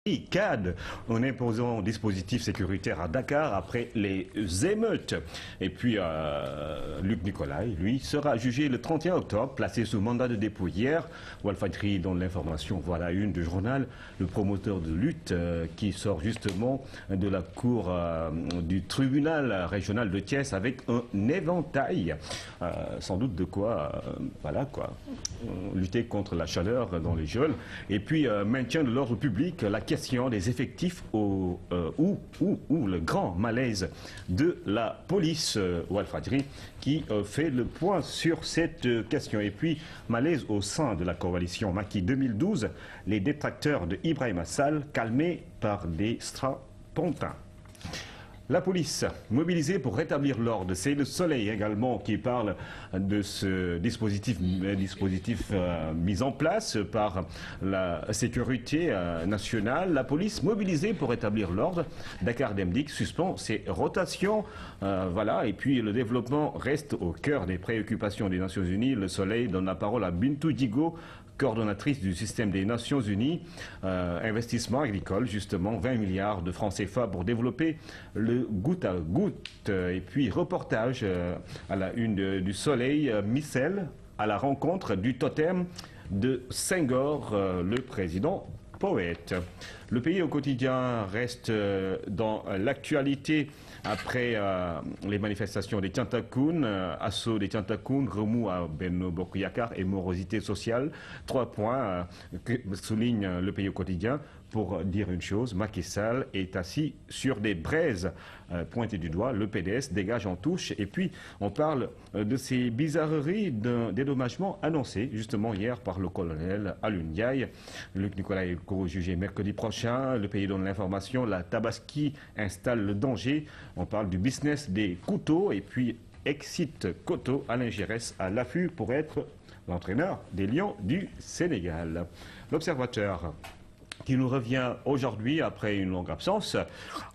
CAD en imposant un dispositif sécuritaire à Dakar après les émeutes. Et puis Luc Nicolaï, lui, sera jugé le 31 octobre, placé sous mandat de dépôt hier. Walfadjri donne l'information, voilà une du journal, le promoteur de lutte qui sort justement de la cour du tribunal régional de Thiès avec un éventail, sans doute de quoi, voilà quoi, lutter contre la chaleur dans les geôles. Et puis maintien de l'ordre public, la question des effectifs ou le grand malaise de la police Walfadjri qui fait le point sur cette question. Et puis malaise au sein de la coalition Macky 2012, les détracteurs de Ibrahima Sall calmés par des strapontins. La police mobilisée pour rétablir l'ordre. C'est le Soleil également qui parle de ce dispositif mis en place par la sécurité nationale. La police mobilisée pour rétablir l'ordre. Dakar Demdik suspend ses rotations. Voilà. Et puis le développement reste au cœur des préoccupations des Nations Unies. Le Soleil donne la parole à Bintou Digo, coordonnatrice du système des Nations Unies, investissement agricole, justement, 20 milliards de francs CFA pour développer le goutte à goutte. Et puis reportage à la une du Soleil, Missel à la rencontre du totem de Senghor, le président poète. Le pays au quotidien reste dans l'actualité après les manifestations des Tiantakoun, assaut des Tiantakoun, remous à Benno Bokk Yakaar et morosité sociale. 3 points que souligne le pays au quotidien pour dire une chose, Macky Sall est assis sur des braises pointées du doigt, le PDS dégage en touche. Et puis on parle de ces bizarreries d'un dédommagement annoncé justement hier par le colonel Alioune Ndiaye. Luc Nicolaï est jugé mercredi prochain. Le pays donne l'information, la Tabaski installe le danger. On parle du business des couteaux et puis excite Koto, Alain Giresse à l'affût pour être l'entraîneur des Lions du Sénégal. L'Observateur qui nous revient aujourd'hui après une longue absence,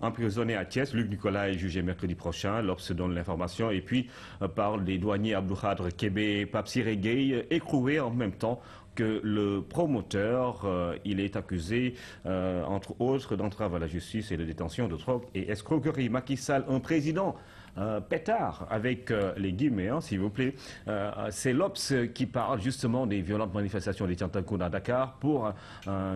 emprisonné à Thiès. Luc Nicolaï est jugé mercredi prochain. L'Obs donne l'information et puis parle des douaniers Abdou Khadre Kébé et Pape Siré Gueye écroués en même temps que le promoteur. Il est accusé, entre autres, d'entrave à la justice et de détention de drogue et escroquerie. Macky Sall, un président pétard, avec les guillemets, hein, s'il vous plaît. C'est l'Obs qui parle justement des violentes manifestations des Tiantakoun à Dakar pour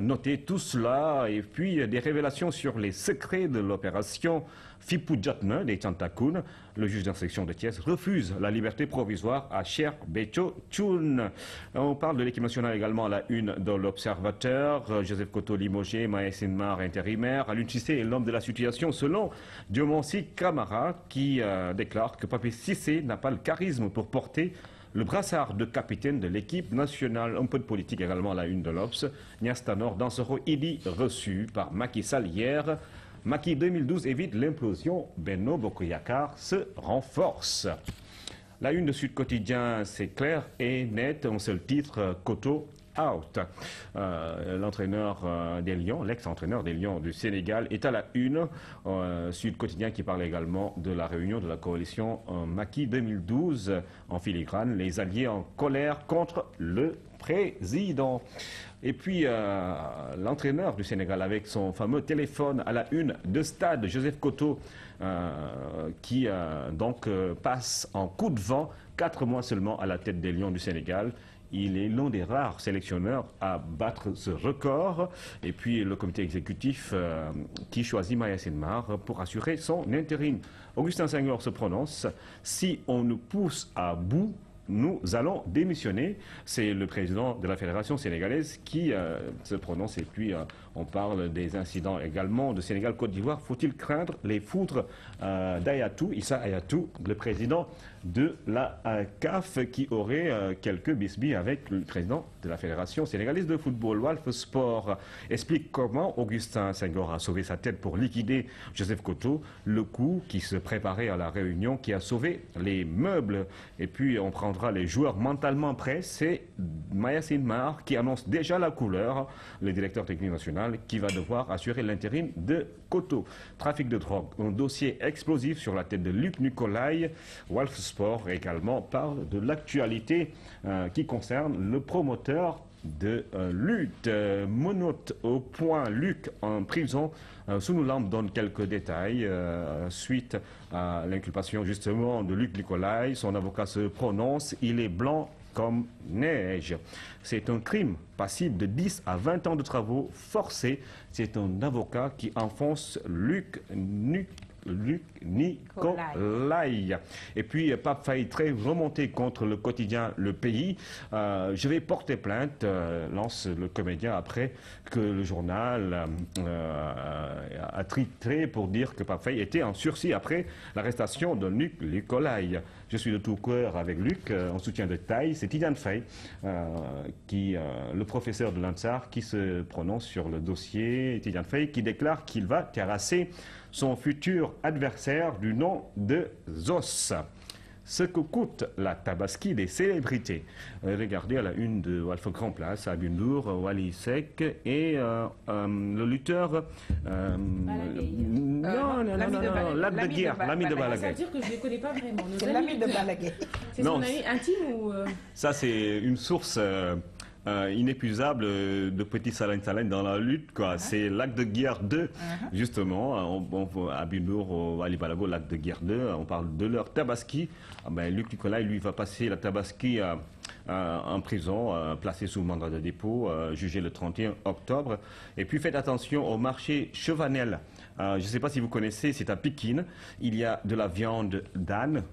noter tout cela et puis des révélations sur les secrets de l'opération Fipou Jotna des Tiantakoun. Le juge d'instruction de Thiès refuse la liberté provisoire à Cheikh Béthio Thioune. On parle de l'équipe nationale également à la une de l'Observateur. Joseph Koto limogé, Mayacine Mar intérimaire. Aliou Cissé est l'homme de la situation selon Diomansi Camara qui déclare que Pape Cissé n'a pas le charisme pour porter le brassard de capitaine de l'équipe nationale. Un peu de politique également à la une de l'Obs. Niastanor Dansoro Idi reçu par Macky Sall hier. Macky 2012 évite l'implosion. Benno Bokk Yakaar se renforce. La une de Sud Quotidien, c'est clair et net. Un seul titre, Koto out. L'entraîneur des Lions, l'ex-entraîneur des Lions du Sénégal, est à la une. Sud Quotidien qui parle également de la réunion de la coalition Macky 2012 en filigrane. Les alliés en colère contre le président. Et puis l'entraîneur du Sénégal avec son fameux téléphone à la une de Stade, Joseph Koto, qui donc passe en coup de vent 4 mois seulement à la tête des Lions du Sénégal. Il est l'un des rares sélectionneurs à battre ce record. Et puis le comité exécutif qui choisit Mayacine Mar pour assurer son intérim. Augustin Senghor se prononce. Si on nous pousse à bout, nous allons démissionner. C'est le président de la Fédération sénégalaise qui se prononce. Et puis on parle des incidents également de Sénégal-Côte d'Ivoire. Faut-il craindre les foudres d'Ayatou, Issa Hayatou, le président de la CAF, qui aurait quelques bisbilles avec le président de la Fédération sénégalaise de football. Walf Sport explique comment Augustin Senghor a sauvé sa tête pour liquider Joseph Koto, le coup qui se préparait à la réunion, qui a sauvé les meubles. Et puis on prendra les joueurs mentalement prêts. C'est Mayacine Mar qui annonce déjà la couleur, le directeur technique national, qui va devoir assurer l'intérim de Koto. Trafic de drogue, un dossier explosif sur la tête de Luc Nicolaï. Walf Sport également parle de l'actualité qui concerne le promoteur de lutte. Monote au point, Luc en prison. Sous Lampe donne quelques détails suite à l'inculpation justement de Luc Nicolaï. Son avocat se prononce, il est blanc comme neige. C'est un crime passible de 10 à 20 ans de travaux forcés. C'est un avocat qui enfonce Luc Nicolaï. Et puis, Pape Faye, très remonté contre le quotidien Le Pays. Je vais porter plainte, lance le comédien, après que le journal a titré pour dire que Pape Faye était en sursis après l'arrestation de Luc Nicolaï. Je suis de tout cœur avec Luc, en soutien de taille. C'est Tidiane Faye, le professeur de l'Ansar, qui se prononce sur le dossier. Tidiane Faye qui déclare qu'il va terrasser son futur adversaire du nom de Zos. Ce que coûte la tabaski des célébrités. Regardez à la une de Walf Grand Place, Aby Ndour, Wally Seck et le lutteur... non, l'âme de guerre, l'ami de Balaguer. Ça veut dire que je ne les connais pas vraiment. C'est l'ami de Balaguer. C'est son ami intime ou... Ça, c'est une source... inépuisable de petits salins dans la lutte, quoi. C'est l'acte de guerre 2, justement. À Bindour, à Libalago, l'acte de guerre 2, on parle de leur tabaski. Luc Nicolaï, lui, va passer la tabaski en prison, placé sous mandat de dépôt, jugé le 31 octobre. Et puis faites attention au marché Chevanel. Je ne sais pas si vous connaissez, c'est à Pikine. Il y a de la viande d'âne